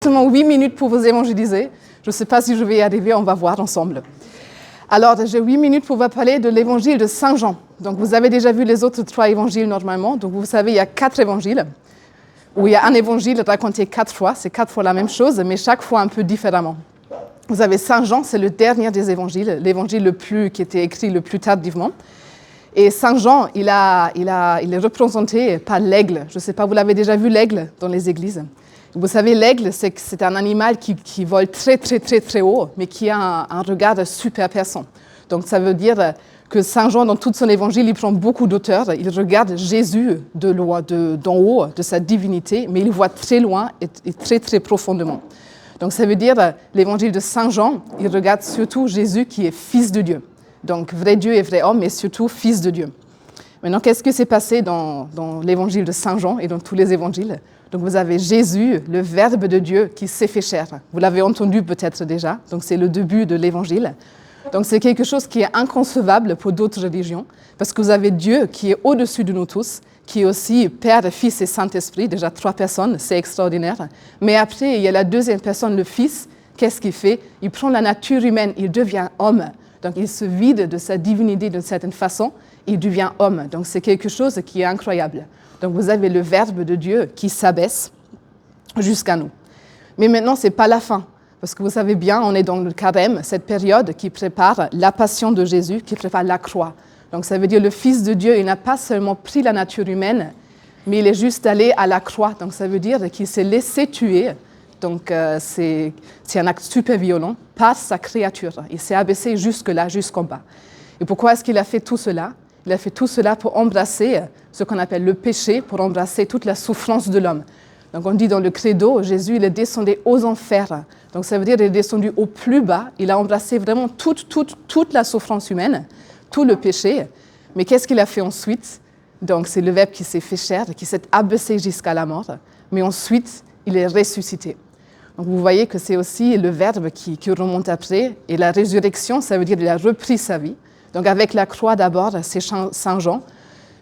Seulement 8 minutes pour vous évangéliser. Je ne sais pas si je vais y arriver, on va voir ensemble. Alors, j'ai 8 minutes pour vous parler de l'évangile de Saint Jean. Donc, vous avez déjà vu les autres 3 évangiles normalement. Donc, vous savez, il y a 4 évangiles, où il y a un évangile raconté 4 fois. C'est 4 fois la même chose, mais chaque fois un peu différemment. Vous avez Saint Jean, c'est le dernier des évangiles, l'évangile qui était écrit le plus tardivement. Et Saint Jean, il est représenté par l'aigle. Je ne sais pas, vous l'avez déjà vu l'aigle dans les églises? Vous savez, l'aigle, c'est un animal qui vole très, très, très, très haut, mais qui a un regard super perçant. Donc, ça veut dire que Saint Jean, dans tout son évangile, il prend beaucoup d'auteur. Il regarde Jésus d'en haut, de sa divinité, mais il voit très loin et très, très profondément. Donc, ça veut dire, l'évangile de Saint Jean, il regarde surtout Jésus qui est fils de Dieu. Donc, vrai Dieu et vrai homme, mais surtout fils de Dieu. Maintenant, qu'est-ce qui s'est passé dans l'évangile de Saint Jean et dans tous les évangiles? Donc, vous avez Jésus, le Verbe de Dieu, qui s'est fait chair. Vous l'avez entendu peut-être déjà. Donc, c'est le début de l'évangile. Donc, c'est quelque chose qui est inconcevable pour d'autres religions, parce que vous avez Dieu qui est au-dessus de nous tous, qui est aussi Père, Fils et Saint-Esprit, déjà 3 personnes, c'est extraordinaire. Mais après, il y a la deuxième personne, le Fils. Qu'est-ce qu'il fait? Il prend la nature humaine, il devient homme. Donc, il se vide de sa divinité d'une certaine façon, il devient homme. Donc, c'est quelque chose qui est incroyable. Donc, vous avez le Verbe de Dieu qui s'abaisse jusqu'à nous. Mais maintenant, ce n'est pas la fin. Parce que vous savez bien, on est dans le carême, cette période qui prépare la passion de Jésus, qui prépare la croix. Donc, ça veut dire le Fils de Dieu, il n'a pas seulement pris la nature humaine, mais il est juste allé à la croix. Donc, ça veut dire qu'il s'est laissé tuer. Donc, c'est un acte super violent par sa créature. Il s'est abaissé jusque-là, jusqu'en bas. Et pourquoi est-ce qu'il a fait tout cela? Il a fait tout cela pour embrasser ce qu'on appelle le péché, pour embrasser toute la souffrance de l'homme. Donc, on dit dans le credo, Jésus, il est descendu aux enfers. Donc, ça veut dire qu'il est descendu au plus bas. Il a embrassé vraiment toute la souffrance humaine, tout le péché. Mais qu'est-ce qu'il a fait ensuite? Donc, c'est le Verbe qui s'est fait chair, qui s'est abaissé jusqu'à la mort. Mais ensuite, il est ressuscité. Donc, vous voyez que c'est aussi le Verbe qui remonte après. Et la résurrection, ça veut dire qu'il a repris sa vie. Donc, avec la croix d'abord, c'est Saint Jean.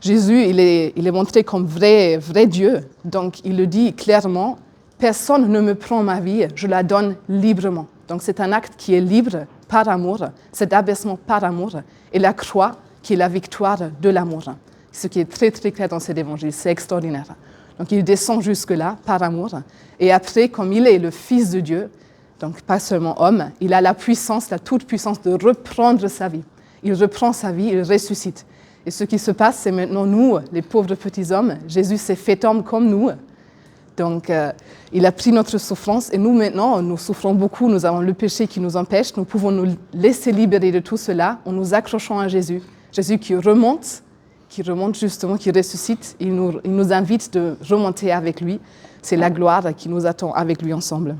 Jésus, il est montré comme vrai Dieu. Donc, il le dit clairement, « Personne ne me prend ma vie, je la donne librement. » Donc, c'est un acte qui est libre par amour, cet abaissement par amour, et la croix qui est la victoire de l'amour. Ce qui est très, très clair dans cet évangile, c'est extraordinaire. Donc, il descend jusque-là par amour. Et après, comme il est le Fils de Dieu, donc pas seulement homme, il a la puissance, la toute-puissance de reprendre sa vie. Il reprend sa vie, il ressuscite. Et ce qui se passe, c'est maintenant nous, les pauvres petits hommes, Jésus s'est fait homme comme nous. Donc, il a pris notre souffrance et nous, maintenant, nous souffrons beaucoup, nous avons le péché qui nous empêche. Nous pouvons nous laisser libérer de tout cela en nous accrochant à Jésus. Jésus qui remonte justement, qui ressuscite. Il nous invite de remonter avec lui. C'est la gloire qui nous attend avec lui ensemble.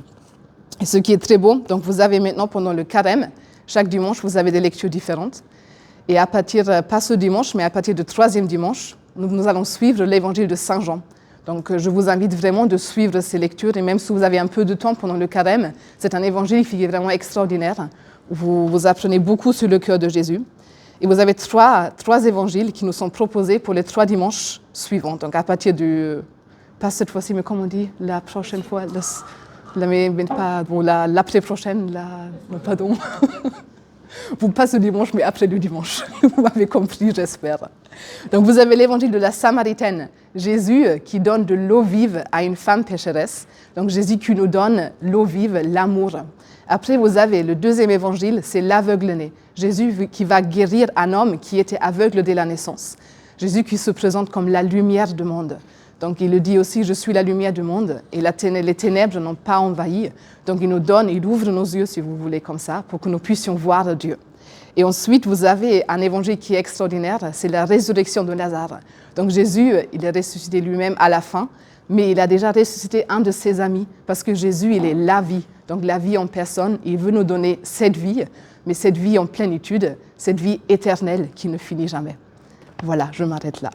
Et ce qui est très beau, donc vous avez maintenant pendant le carême, chaque dimanche, vous avez des lectures différentes. Et à partir, pas ce dimanche, mais à partir du 3e dimanche, nous allons suivre l'évangile de Saint Jean. Donc, je vous invite vraiment de suivre ces lectures. Et même si vous avez un peu de temps pendant le carême, c'est un évangile qui est vraiment extraordinaire. Vous apprenez beaucoup sur le cœur de Jésus. Et vous avez trois évangiles qui nous sont proposés pour les 3 dimanches suivants. Donc, à partir pas cette fois-ci, mais comme on dit, la prochaine fois, l'après-prochaine, pardon. Pas ce dimanche, mais après le dimanche. Vous m'avez compris, j'espère. Donc, vous avez l'évangile de la Samaritaine. Jésus qui donne de l'eau vive à une femme pécheresse. Donc, Jésus qui nous donne l'eau vive, l'amour. Après, vous avez le 2e évangile, c'est l'aveugle-né. Jésus qui va guérir un homme qui était aveugle dès la naissance. Jésus qui se présente comme la lumière du monde. Donc, il le dit aussi, je suis la lumière du monde et les ténèbres n'ont pas envahi. Donc, il ouvre nos yeux, si vous voulez, comme ça, pour que nous puissions voir Dieu. Et ensuite, vous avez un évangile qui est extraordinaire, c'est la résurrection de Lazare. Donc, Jésus, il est ressuscité lui-même à la fin, mais il a déjà ressuscité un de ses amis, parce que Jésus, il est la vie. Donc, la vie en personne, il veut nous donner cette vie, mais cette vie en plénitude, cette vie éternelle qui ne finit jamais. Voilà, je m'arrête là.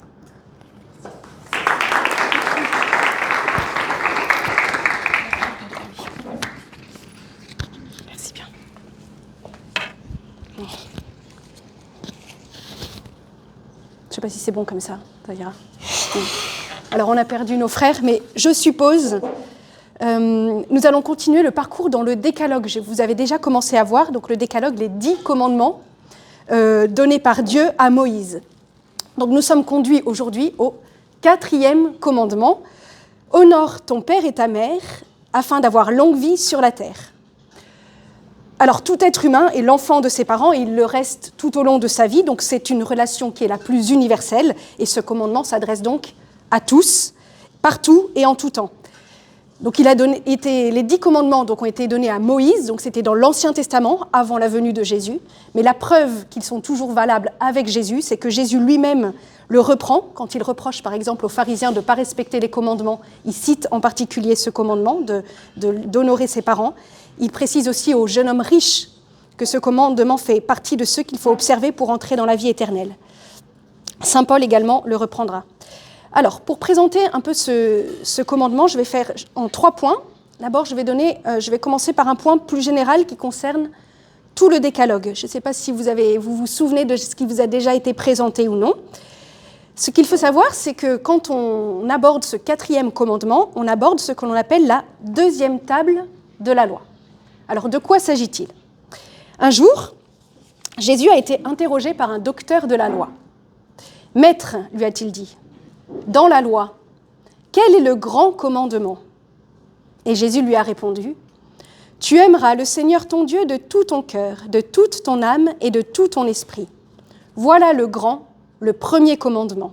Je ne sais pas si c'est bon comme ça ira. Bon. Alors, on a perdu nos frères, mais je suppose nous allons continuer le parcours dans le décalogue. Vous avez déjà commencé à voir, donc le décalogue, les 10 commandements donnés par Dieu à Moïse. Donc nous sommes conduits aujourd'hui au 4e commandement. « Honore ton père et ta mère, afin d'avoir longue vie sur la terre. » Alors tout être humain est l'enfant de ses parents et il le reste tout au long de sa vie, donc c'est une relation qui est la plus universelle et ce commandement s'adresse donc à tous, partout et en tout temps. Donc les 10 commandements donc, ont été donnés à Moïse, donc c'était dans l'Ancien Testament, avant la venue de Jésus. Mais la preuve qu'ils sont toujours valables avec Jésus, c'est que Jésus lui-même le reprend, quand il reproche par exemple aux pharisiens de ne pas respecter les commandements. Il cite en particulier ce commandement d'honorer ses parents. Il précise aussi au jeune homme riche que ce commandement fait partie de ceux qu'il faut observer pour entrer dans la vie éternelle. Saint Paul également le reprendra. Alors, pour présenter un peu ce commandement, je vais faire en 3 points. D'abord, je vais commencer par un point plus général qui concerne tout le décalogue. Je ne sais pas si vous vous souvenez de ce qui vous a déjà été présenté ou non. Ce qu'il faut savoir, c'est que quand on aborde ce 4e commandement, on aborde ce que l'on appelle la 2e table de la loi. Alors, de quoi s'agit-il ? Un jour, Jésus a été interrogé par un docteur de la loi. « Maître, lui a-t-il dit, dans la loi, quel est le grand commandement ? » Et Jésus lui a répondu, « Tu aimeras le Seigneur ton Dieu de tout ton cœur, de toute ton âme et de tout ton esprit. Voilà le grand, le premier commandement.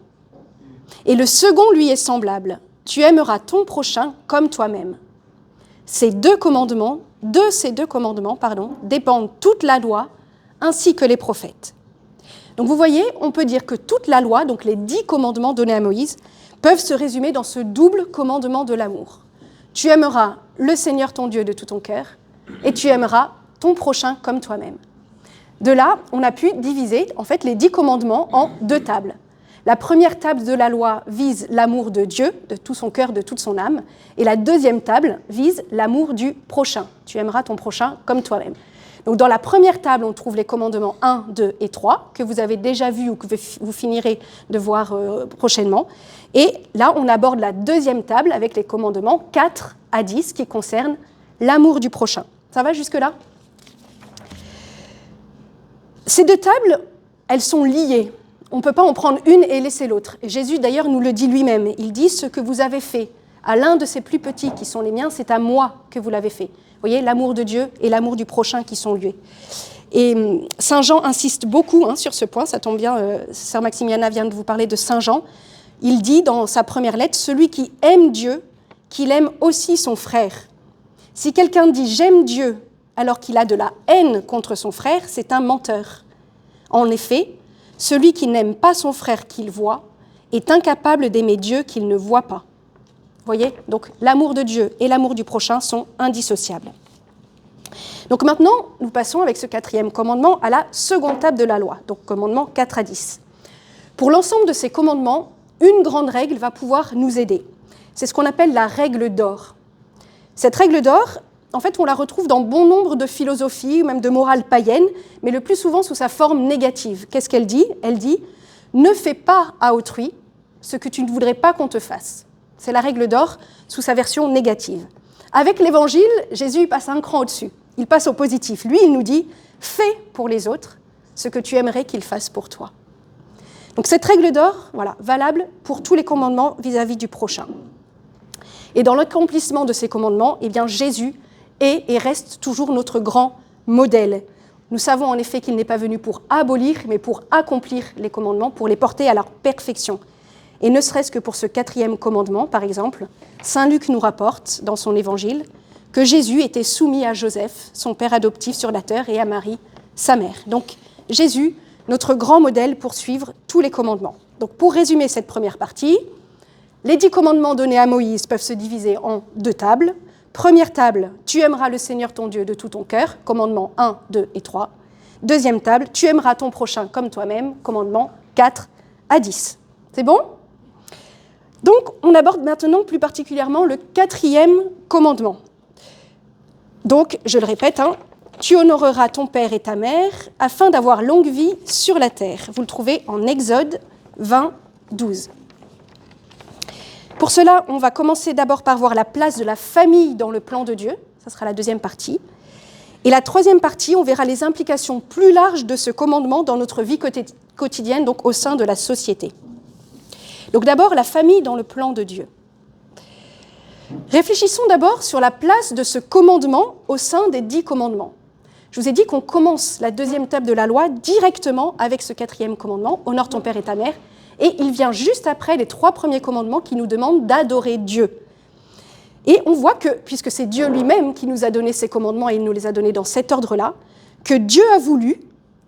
Et le second lui est semblable, tu aimeras ton prochain comme toi-même. » De ces deux commandements, dépendent toute la loi ainsi que les prophètes. Donc vous voyez, on peut dire que toute la loi, donc les 10 commandements donnés à Moïse, peuvent se résumer dans ce double commandement de l'amour. Tu aimeras le Seigneur ton Dieu de tout ton cœur et tu aimeras ton prochain comme toi-même. De là, on a pu diviser en fait les 10 commandements en 2 tables. La première table de la loi vise l'amour de Dieu, de tout son cœur, de toute son âme, et la 2e table vise l'amour du prochain. Tu aimeras ton prochain comme toi-même. Donc dans la première table, on trouve les commandements 1, 2 et 3, que vous avez déjà vus ou que vous finirez de voir prochainement. Et là, on aborde la 2e table avec les commandements 4 à 10 qui concernent l'amour du prochain. Ça va jusque-là ? Ces 2 tables, elles sont liées. On ne peut pas en prendre une et laisser l'autre. Et Jésus, d'ailleurs, nous le dit lui-même. Il dit « Ce que vous avez fait à l'un de ces plus petits qui sont les miens, c'est à moi que vous l'avez fait. » Vous voyez, l'amour de Dieu et l'amour du prochain qui sont liés. Et Saint Jean insiste beaucoup sur ce point, ça tombe bien, Sœur Maximiana vient de vous parler de Saint Jean. Il dit dans sa première lettre, « Celui qui aime Dieu, qu'il aime aussi son frère. Si quelqu'un dit « j'aime Dieu » alors qu'il a de la haine contre son frère, c'est un menteur. En effet, celui qui n'aime pas son frère qu'il voit est incapable d'aimer Dieu qu'il ne voit pas. » Vous voyez ? Donc l'amour de Dieu et l'amour du prochain sont indissociables. Donc maintenant, nous passons avec ce 4e commandement à la seconde table de la loi, donc commandement 4 à 10. Pour l'ensemble de ces commandements, une grande règle va pouvoir nous aider. C'est ce qu'on appelle la règle d'or. Cette règle d'or, en fait, on la retrouve dans bon nombre de philosophies, ou même de morales païennes, mais le plus souvent sous sa forme négative. Qu'est-ce qu'elle dit ? Elle dit « Ne fais pas à autrui ce que tu ne voudrais pas qu'on te fasse ». C'est la règle d'or sous sa version négative. Avec l'Évangile, Jésus passe un cran au-dessus. Il passe au positif. Lui, il nous dit « Fais pour les autres ce que tu aimerais qu'ils fassent pour toi ». Donc cette règle d'or, voilà, valable pour tous les commandements vis-à-vis du prochain. Et dans l'accomplissement de ces commandements, eh bien, Jésus est et reste toujours notre grand modèle. Nous savons en effet qu'il n'est pas venu pour abolir, mais pour accomplir les commandements, pour les porter à leur perfection. Et ne serait-ce que pour ce 4e commandement, par exemple, saint Luc nous rapporte, dans son évangile, que Jésus était soumis à Joseph, son père adoptif sur la terre, et à Marie, sa mère. Donc Jésus, notre grand modèle pour suivre tous les commandements. Donc pour résumer cette première partie, les 10 commandements donnés à Moïse peuvent se diviser en 2 tables. Première table, tu aimeras le Seigneur ton Dieu de tout ton cœur, commandements 1, 2 et 3. Deuxième table, tu aimeras ton prochain comme toi-même, commandements 4 à 10. C'est bon ? Donc, on aborde maintenant plus particulièrement le 4e commandement. Donc, je le répète, tu honoreras ton père et ta mère afin d'avoir longue vie sur la terre. Vous le trouvez en Exode 20, 12. Pour cela, on va commencer d'abord par voir la place de la famille dans le plan de Dieu. Ça sera la deuxième partie. Et la troisième partie, on verra les implications plus larges de ce commandement dans notre vie quotidienne, donc au sein de la société. Donc d'abord, la famille dans le plan de Dieu. Réfléchissons d'abord sur la place de ce commandement au sein des 10 commandements. Je vous ai dit qu'on commence la deuxième étape de la loi directement avec ce 4e commandement, « Honore ton père et ta mère », et il vient juste après les 3 premiers commandements qui nous demandent d'adorer Dieu. Et on voit que, puisque c'est Dieu lui-même qui nous a donné ces commandements et il nous les a donnés dans cet ordre-là, que Dieu a voulu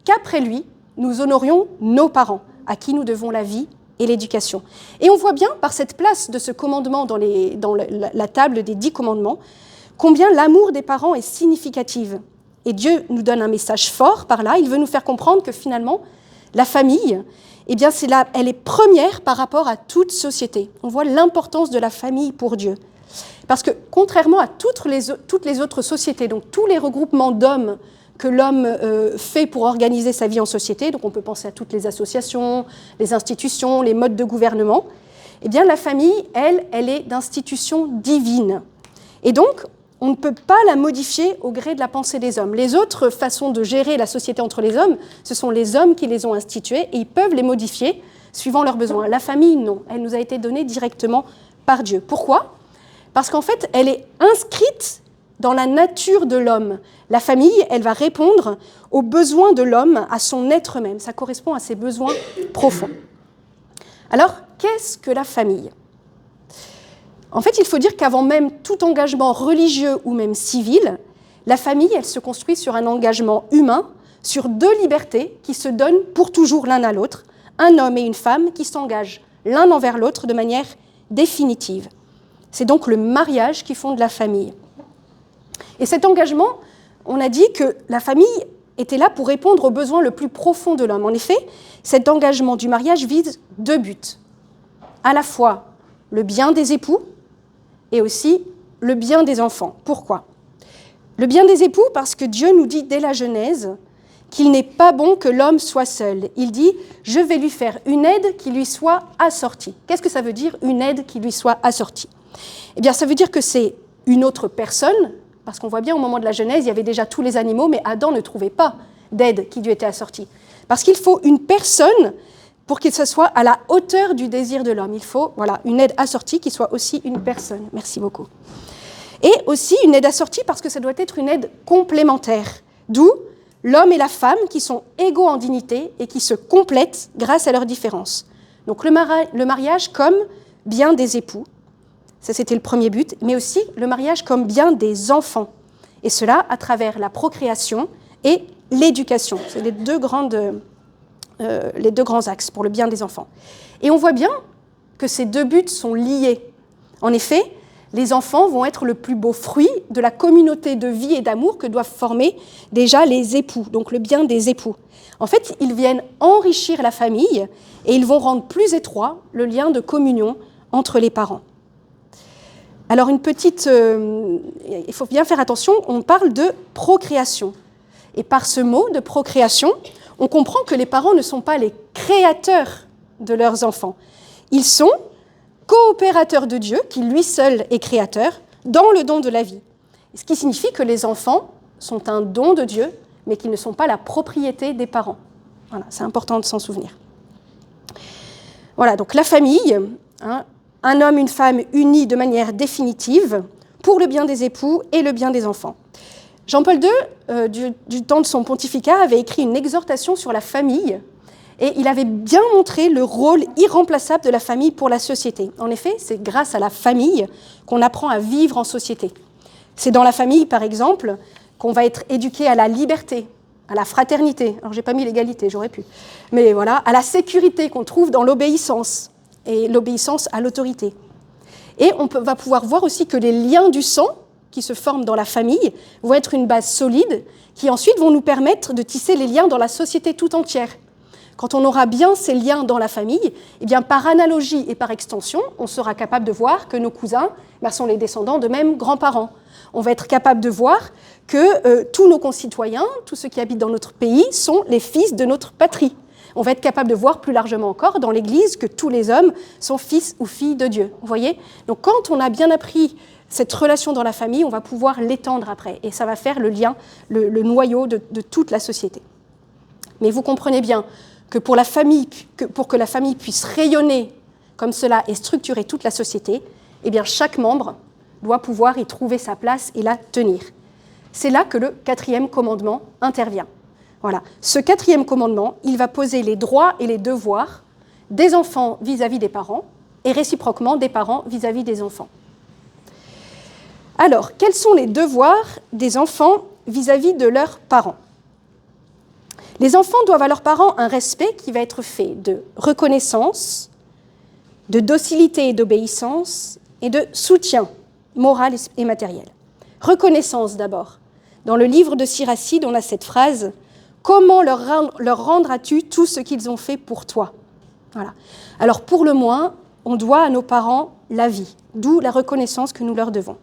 qu'après lui, nous honorions nos parents, à qui nous devons la vie et l'éducation. Et on voit bien, par cette place de ce commandement dans la table des 10 commandements, combien l'amour des parents est significatif. Et Dieu nous donne un message fort par là. Il veut nous faire comprendre que finalement, la famille, eh bien, elle est première par rapport à toute société. On voit l'importance de la famille pour Dieu. Parce que contrairement à toutes les autres sociétés, donc tous les regroupements d'hommes que l'homme fait pour organiser sa vie en société, donc on peut penser à toutes les associations, les institutions, les modes de gouvernement, eh bien la famille, elle est d'institution divine. Et donc, on ne peut pas la modifier au gré de la pensée des hommes. Les autres façons de gérer la société entre les hommes, ce sont les hommes qui les ont instituées et ils peuvent les modifier suivant leurs besoins. La famille, non. Elle nous a été donnée directement par Dieu. Pourquoi ? Parce qu'en fait, elle est inscrite dans la nature de l'homme. La famille, elle va répondre aux besoins de l'homme, à son être même. Ça correspond à ses besoins profonds. Alors, qu'est-ce que la famille ? En fait, il faut dire qu'avant même tout engagement religieux ou même civil, la famille, elle se construit sur un engagement humain, sur 2 libertés qui se donnent pour toujours l'un à l'autre, un homme et une femme qui s'engagent l'un envers l'autre de manière définitive. C'est donc le mariage qui fonde la famille. Et cet engagement, on a dit que la famille était là pour répondre aux besoins le plus profond de l'homme. En effet, cet engagement du mariage vise 2 buts. À la fois le bien des époux et aussi le bien des enfants. Pourquoi ? Le bien des époux, parce que Dieu nous dit dès la Genèse qu'il n'est pas bon que l'homme soit seul. Il dit « Je vais lui faire une aide qui lui soit assortie ». Qu'est-ce que ça veut dire, une aide qui lui soit assortie ? Eh bien, ça veut dire que c'est une autre personne, parce qu'on voit bien au moment de la Genèse, il y avait déjà tous les animaux, mais Adam ne trouvait pas d'aide qui lui était assortie. Parce qu'il faut une personne pour qu'il se soit à la hauteur du désir de l'homme. Il faut une aide assortie qui soit aussi une personne. Merci beaucoup. Et aussi une aide assortie parce que ça doit être une aide complémentaire. D'où l'homme et la femme qui sont égaux en dignité et qui se complètent grâce à leurs différences. Donc le mariage comme bien des époux. Ça, c'était le premier but, mais aussi le mariage comme bien des enfants. Et cela à travers la procréation et l'éducation. C'est les deux grands axes pour le bien des enfants. Et on voit bien que ces 2 buts sont liés. En effet, les enfants vont être le plus beau fruit de la communauté de vie et d'amour que doivent former déjà les époux, donc le bien des époux. En fait, ils viennent enrichir la famille et ils vont rendre plus étroit le lien de communion entre les parents. Alors il faut bien faire attention, on parle de procréation. Et par ce mot de procréation, on comprend que les parents ne sont pas les créateurs de leurs enfants. Ils sont coopérateurs de Dieu, qui lui seul est créateur, dans le don de la vie. Ce qui signifie que les enfants sont un don de Dieu, mais qu'ils ne sont pas la propriété des parents. Voilà, c'est important de s'en souvenir. Voilà, donc la famille, un homme, une femme unis de manière définitive pour le bien des époux et le bien des enfants. Jean-Paul II, du temps de son pontificat, avait écrit une exhortation sur la famille et il avait bien montré le rôle irremplaçable de la famille pour la société. En effet, c'est grâce à la famille qu'on apprend à vivre en société. C'est dans la famille, par exemple, qu'on va être éduqué à la liberté, à la fraternité. Alors, j'ai pas mis l'égalité, j'aurais pu. Mais voilà, à la sécurité qu'on trouve dans l'obéissance et l'obéissance à l'autorité. Et on va pouvoir voir aussi que les liens du sang qui se forment dans la famille vont être une base solide qui ensuite vont nous permettre de tisser les liens dans la société tout entière. Quand on aura bien ces liens dans la famille, eh bien, par analogie et par extension, on sera capable de voir que nos cousins sont les descendants de mêmes grands-parents. On va être capable de voir que tous nos concitoyens, tous ceux qui habitent dans notre pays, sont les fils de notre patrie. On va être capable de voir plus largement encore dans l'Église que tous les hommes sont fils ou filles de Dieu. Vous voyez ? Donc quand on a bien appris cette relation dans la famille, on va pouvoir l'étendre après. Et ça va faire le lien, le noyau de toute la société. Mais vous comprenez bien que pour que la famille puisse rayonner comme cela et structurer toute la société, eh bien chaque membre doit pouvoir y trouver sa place et la tenir. C'est là que le 4e commandement intervient. Voilà. Ce 4e commandement, il va poser les droits et les devoirs des enfants vis-à-vis des parents et réciproquement des parents vis-à-vis des enfants. Alors, quels sont les devoirs des enfants vis-à-vis de leurs parents ? Les enfants doivent à leurs parents un respect qui va être fait de reconnaissance, de docilité et d'obéissance et de soutien moral et matériel. Reconnaissance d'abord. Dans le livre de Siracide, on a cette phrase « Comment leur rendras-tu tout ce qu'ils ont fait pour toi ?» Voilà. Alors pour le moins, on doit à nos parents la vie, d'où la reconnaissance que nous leur devons.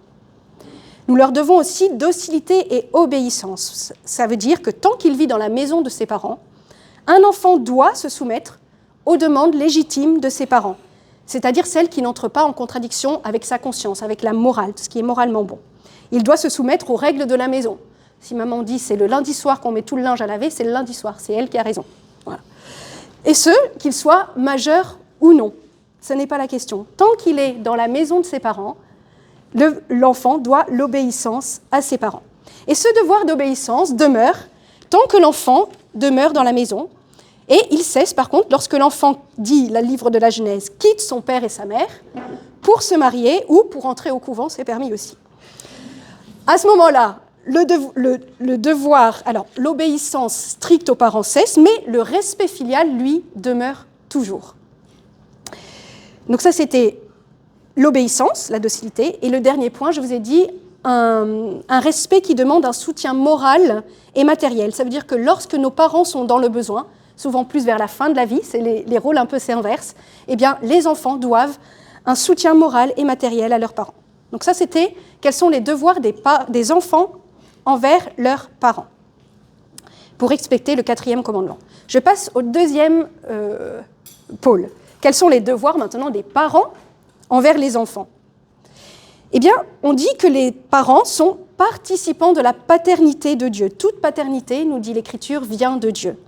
Nous leur devons aussi docilité et obéissance. Ça veut dire que tant qu'il vit dans la maison de ses parents, un enfant doit se soumettre aux demandes légitimes de ses parents, c'est-à-dire celles qui n'entrent pas en contradiction avec sa conscience, avec la morale, ce qui est moralement bon. Il doit se soumettre aux règles de la maison. Si maman dit c'est le lundi soir qu'on met tout le linge à laver, c'est le lundi soir, c'est elle qui a raison. Voilà. Et ce, qu'il soit majeur ou non, ce n'est pas la question. Tant qu'il est dans la maison de ses parents, l'enfant doit l'obéissance à ses parents. Et ce devoir d'obéissance demeure tant que l'enfant demeure dans la maison. Et il cesse, par contre, lorsque l'enfant, dit le livre de la Genèse, quitte son père et sa mère pour se marier ou pour entrer au couvent, c'est permis aussi. À ce moment-là, le devoir, alors l'obéissance stricte aux parents cesse, mais le respect filial, lui, demeure toujours. Donc ça, c'était l'obéissance, la docilité. Et le dernier point, je vous ai dit, un respect qui demande un soutien moral et matériel. Ça veut dire que lorsque nos parents sont dans le besoin, souvent plus vers la fin de la vie, c'est les rôles un peu s'inversent, eh bien, les enfants doivent un soutien moral et matériel à leurs parents. Donc ça, c'était quels sont les devoirs des enfants envers leurs parents, pour respecter le 4e commandement. Je passe au 2e pôle. Quels sont les devoirs maintenant des parents envers les enfants ? Eh bien, on dit que les parents sont participants de la paternité de Dieu. Toute paternité, nous dit l'Écriture, vient de Dieu.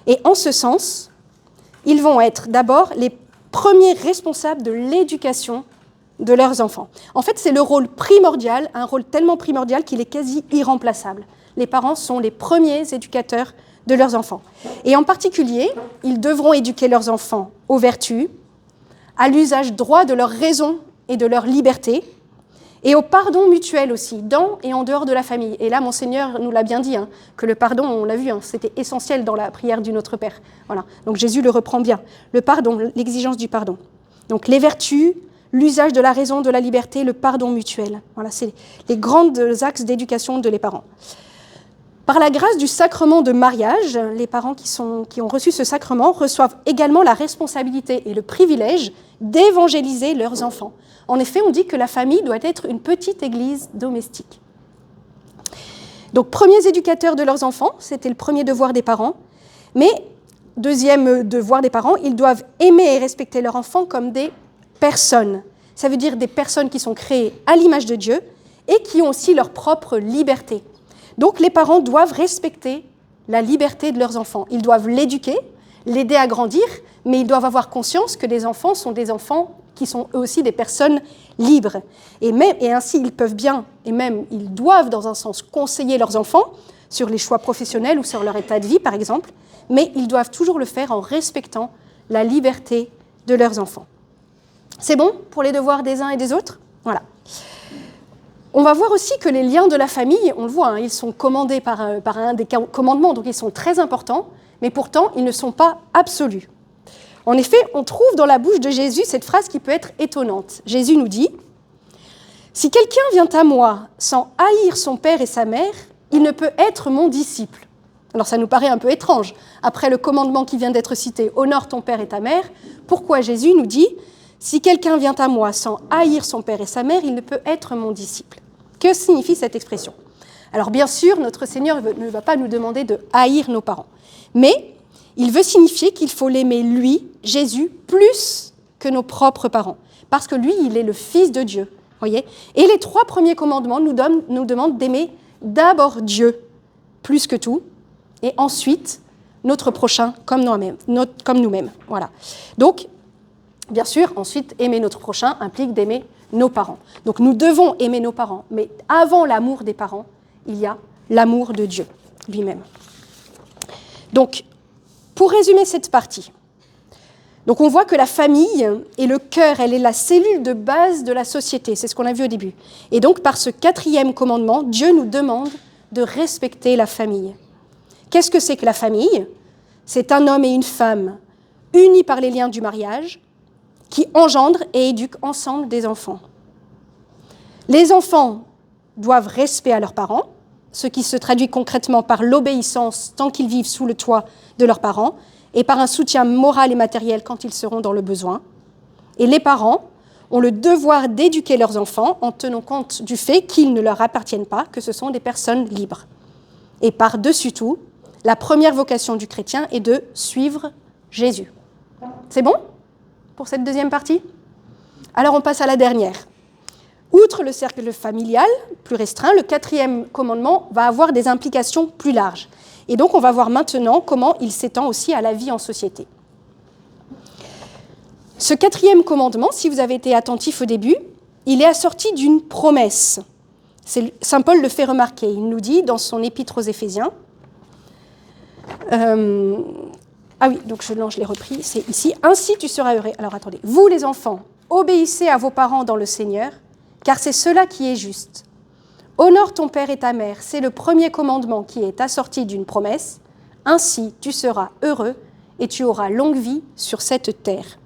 Et en ce sens, ils vont être d'abord les premiers responsables de l'éducation de leurs enfants. En fait, c'est le rôle primordial, un rôle tellement primordial qu'il est quasi irremplaçable. Les parents sont les premiers éducateurs de leurs enfants. Et en particulier, ils devront éduquer leurs enfants aux vertus, à l'usage droit de leur raison et de leur liberté, et au pardon mutuel aussi, dans et en dehors de la famille. Et là, Monseigneur nous l'a bien dit, que le pardon, on l'a vu, c'était essentiel dans la prière du Notre Père. Voilà. Donc Jésus le reprend bien. Le pardon, l'exigence du pardon. Donc les vertus, l'usage de la raison, de la liberté, le pardon mutuel. Voilà, c'est les grands axes d'éducation de les parents. Par la grâce du sacrement de mariage, les parents qui ont reçu ce sacrement reçoivent également la responsabilité et le privilège d'évangéliser leurs enfants. En effet, on dit que la famille doit être une petite église domestique. Donc, premiers éducateurs de leurs enfants, c'était le premier devoir des parents. Mais, deuxième devoir des parents, ils doivent aimer et respecter leurs enfants comme des personnes. Ça veut dire des personnes qui sont créées à l'image de Dieu et qui ont aussi leur propre liberté. Donc, les parents doivent respecter la liberté de leurs enfants. Ils doivent l'éduquer, l'aider à grandir, mais ils doivent avoir conscience que les enfants sont des enfants qui sont eux aussi des personnes libres. Et ainsi, ils peuvent bien, et même ils doivent, dans un sens, conseiller leurs enfants sur les choix professionnels ou sur leur état de vie, par exemple, mais ils doivent toujours le faire en respectant la liberté de leurs enfants. C'est bon pour les devoirs des uns et des autres ? Voilà. On va voir aussi que les liens de la famille, on le voit, ils sont commandés par un des commandements, donc ils sont très importants, mais pourtant, ils ne sont pas absolus. En effet, on trouve dans la bouche de Jésus cette phrase qui peut être étonnante. Jésus nous dit « Si quelqu'un vient à moi sans haïr son père et sa mère, il ne peut être mon disciple. » Alors ça nous paraît un peu étrange. Après le commandement qui vient d'être cité « Honore ton père et ta mère », pourquoi Jésus nous dit « Si quelqu'un vient à moi sans haïr son père et sa mère, il ne peut être mon disciple. » Que signifie cette expression ? Alors bien sûr, notre Seigneur ne va pas nous demander de haïr nos parents, mais Il veut signifier qu'il faut l'aimer, lui, Jésus, plus que nos propres parents. Parce que lui, il est le Fils de Dieu. Voyez ? Et les 3 premiers commandements nous demandent d'aimer d'abord Dieu, plus que tout, et ensuite notre prochain comme nous-mêmes. Voilà. Donc, bien sûr, ensuite, aimer notre prochain implique d'aimer nos parents. Donc nous devons aimer nos parents, mais avant l'amour des parents, il y a l'amour de Dieu lui-même. Donc, pour résumer cette partie, donc on voit que la famille est le cœur, elle est la cellule de base de la société, c'est ce qu'on a vu au début. Et donc par ce 4e commandement, Dieu nous demande de respecter la famille. Qu'est-ce que c'est que la famille ? C'est un homme et une femme unis par les liens du mariage, qui engendrent et éduquent ensemble des enfants. Les enfants doivent respect à leurs parents, ce qui se traduit concrètement par l'obéissance tant qu'ils vivent sous le toit de leurs parents, et par un soutien moral et matériel quand ils seront dans le besoin. Et les parents ont le devoir d'éduquer leurs enfants en tenant compte du fait qu'ils ne leur appartiennent pas, que ce sont des personnes libres. Et par-dessus tout, la première vocation du chrétien est de suivre Jésus. C'est bon ? Pour cette deuxième partie ? Alors on passe à la dernière. Outre le cercle familial, plus restreint, le 4e commandement va avoir des implications plus larges. Et donc on va voir maintenant comment il s'étend aussi à la vie en société. Ce 4e commandement, si vous avez été attentif au début, il est assorti d'une promesse. Saint Paul le fait remarquer. Il nous dit dans son épître aux Éphésiens, ah oui, donc je l'ai repris, c'est ici. « Ainsi tu seras heureux. » Alors attendez. « Vous les enfants, obéissez à vos parents dans le Seigneur, car c'est cela qui est juste. Honore ton père et ta mère, c'est le premier commandement qui est assorti d'une promesse. Ainsi tu seras heureux et tu auras longue vie sur cette terre. »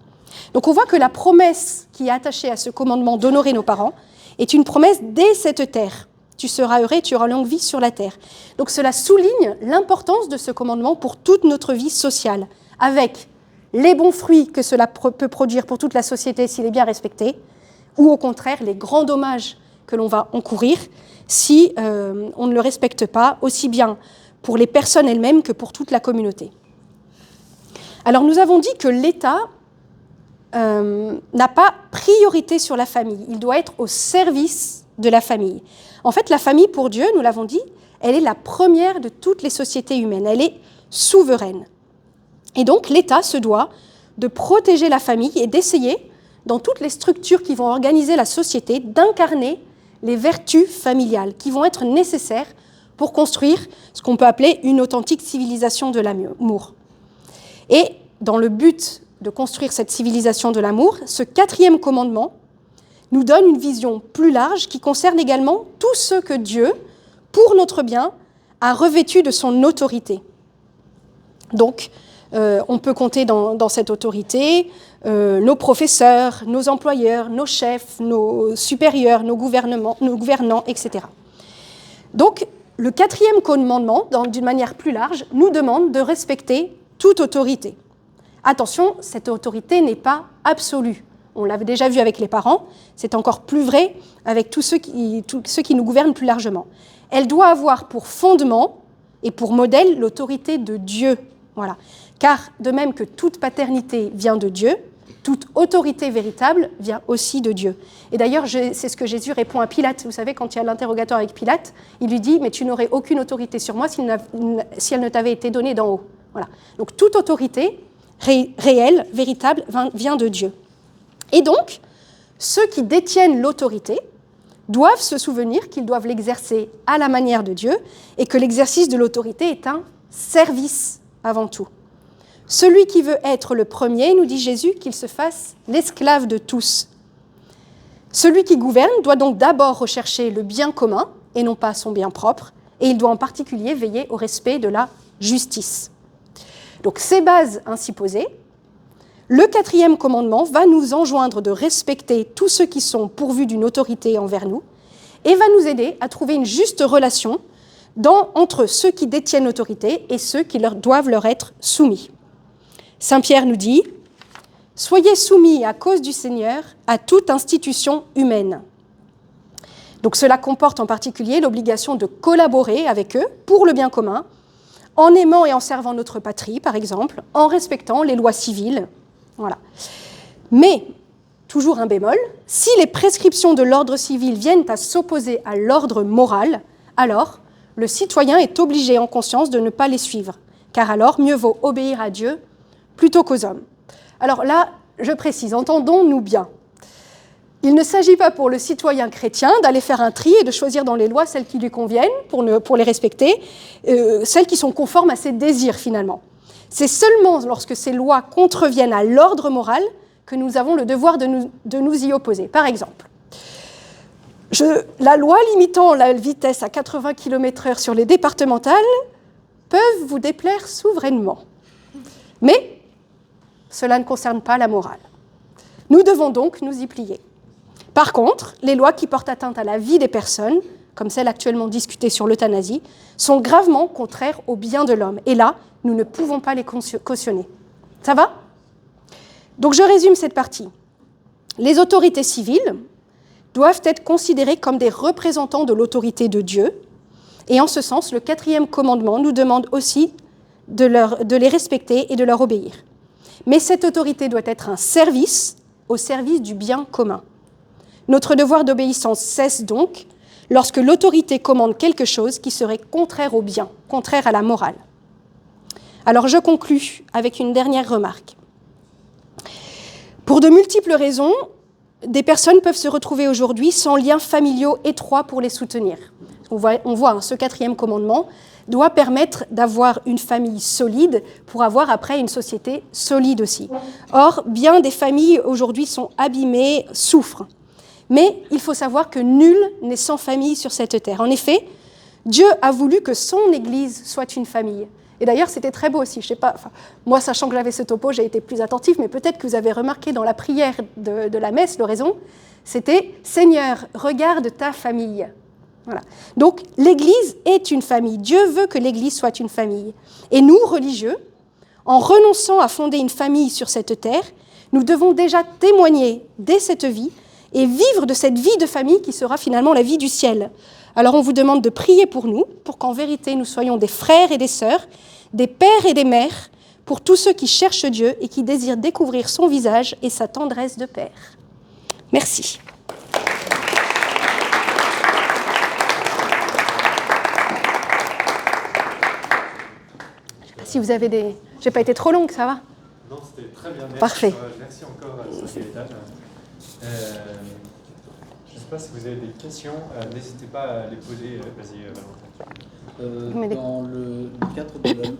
Donc on voit que la promesse qui est attachée à ce commandement d'honorer nos parents est une promesse dès cette terre. Tu seras heureux et tu auras longue vie sur la terre. Donc cela souligne l'importance de ce commandement pour toute notre vie sociale, avec les bons fruits que cela peut produire pour toute la société s'il est bien respecté, ou au contraire les grands dommages que l'on va encourir si on ne le respecte pas, aussi bien pour les personnes elles-mêmes que pour toute la communauté. Alors nous avons dit que l'État n'a pas priorité sur la famille, il doit être au service de la famille. En fait, la famille, pour Dieu, nous l'avons dit, elle est la première de toutes les sociétés humaines, elle est souveraine. Et donc, l'État se doit de protéger la famille et d'essayer, dans toutes les structures qui vont organiser la société, d'incarner les vertus familiales qui vont être nécessaires pour construire ce qu'on peut appeler une authentique civilisation de l'amour. Et dans le but de construire cette civilisation de l'amour, ce 4e commandement nous donne une vision plus large qui concerne également tout ce que Dieu, pour notre bien, a revêtu de son autorité. Donc, on peut compter dans cette autorité nos professeurs, nos employeurs, nos chefs, nos supérieurs, nos gouvernants, etc. Donc, le 4e commandement, d'une manière plus large, nous demande de respecter toute autorité. Attention, cette autorité n'est pas absolue. On l'avait déjà vu avec les parents, c'est encore plus vrai avec tous ceux qui nous gouvernent plus largement. Elle doit avoir pour fondement et pour modèle l'autorité de Dieu. Voilà. Car de même que toute paternité vient de Dieu, toute autorité véritable vient aussi de Dieu. Et d'ailleurs, c'est ce que Jésus répond à Pilate. Vous savez, quand il y a l'interrogatoire avec Pilate, il lui dit « Mais tu n'aurais aucune autorité sur moi si elle ne t'avait été donnée d'en haut. » Voilà. Donc toute autorité réelle, véritable, vient de Dieu. Et donc, ceux qui détiennent l'autorité doivent se souvenir qu'ils doivent l'exercer à la manière de Dieu et que l'exercice de l'autorité est un service avant tout. Celui qui veut être le premier, nous dit Jésus, qu'il se fasse l'esclave de tous. Celui qui gouverne doit donc d'abord rechercher le bien commun et non pas son bien propre, et il doit en particulier veiller au respect de la justice. Donc ces bases ainsi posées, le 4e commandement va nous enjoindre de respecter tous ceux qui sont pourvus d'une autorité envers nous et va nous aider à trouver une juste relation entre ceux qui détiennent l'autorité et ceux qui doivent leur être soumis. Saint Pierre nous dit « Soyez soumis à cause du Seigneur à toute institution humaine. » Donc cela comporte en particulier l'obligation de collaborer avec eux pour le bien commun, en aimant et en servant notre patrie, par exemple, en respectant les lois civiles. Voilà. Mais, toujours un bémol, si les prescriptions de l'ordre civil viennent à s'opposer à l'ordre moral, alors le citoyen est obligé en conscience de ne pas les suivre, car alors mieux vaut obéir à Dieu plutôt qu'aux hommes. Alors là, je précise, entendons-nous bien. Il ne s'agit pas pour le citoyen chrétien d'aller faire un tri et de choisir dans les lois celles qui lui conviennent pour les respecter, celles qui sont conformes à ses désirs finalement. C'est seulement lorsque ces lois contreviennent à l'ordre moral que nous avons le devoir de nous y opposer. Par exemple, la loi limitant la vitesse à 80 km/h sur les départementales peuvent vous déplaire souverainement. Mais cela ne concerne pas la morale. Nous devons donc nous y plier. Par contre, les lois qui portent atteinte à la vie des personnes, comme celle actuellement discutée sur l'euthanasie, sont gravement contraires au bien de l'homme. Et là, nous ne pouvons pas les cautionner. Ça va ? Donc je résume cette partie. Les autorités civiles doivent être considérées comme des représentants de l'autorité de Dieu. Et en ce sens, le 4e commandement nous demande aussi de les respecter et de leur obéir. Mais cette autorité doit être un service au service du bien commun. Notre devoir d'obéissance cesse donc lorsque l'autorité commande quelque chose qui serait contraire au bien, contraire à la morale. Alors je conclus avec une dernière remarque. Pour de multiples raisons, des personnes peuvent se retrouver aujourd'hui sans liens familiaux étroits pour les soutenir. On voit ce 4e commandement doit permettre d'avoir une famille solide pour avoir après une société solide aussi. Or, bien des familles aujourd'hui sont abîmées, souffrent. Mais il faut savoir que nul n'est sans famille sur cette terre. En effet, Dieu a voulu que son Église soit une famille. Et d'ailleurs, c'était très beau aussi. Je sais pas, moi, sachant que j'avais ce topo, j'ai été plus attentive, mais peut-être que vous avez remarqué dans la prière de la messe, l'oraison, c'était « Seigneur, regarde ta famille ». Voilà. Donc, l'Église est une famille. Dieu veut que l'Église soit une famille. Et nous, religieux, en renonçant à fonder une famille sur cette terre, nous devons déjà témoigner dès cette vie et vivre de cette vie de famille qui sera finalement la vie du ciel. Alors on vous demande de prier pour nous, pour qu'en vérité nous soyons des frères et des sœurs, des pères et des mères, pour tous ceux qui cherchent Dieu et qui désirent découvrir son visage et sa tendresse de père. Merci. Je ne sais pas si vous avez des... J'ai pas été trop longue, ça va ? Non, c'était très bien. Merci. Parfait. Merci encore à Sophie et Ethan. Je ne sais pas si vous avez des questions, n'hésitez pas à les poser. Vas-y, Valentin. Dans le cadre de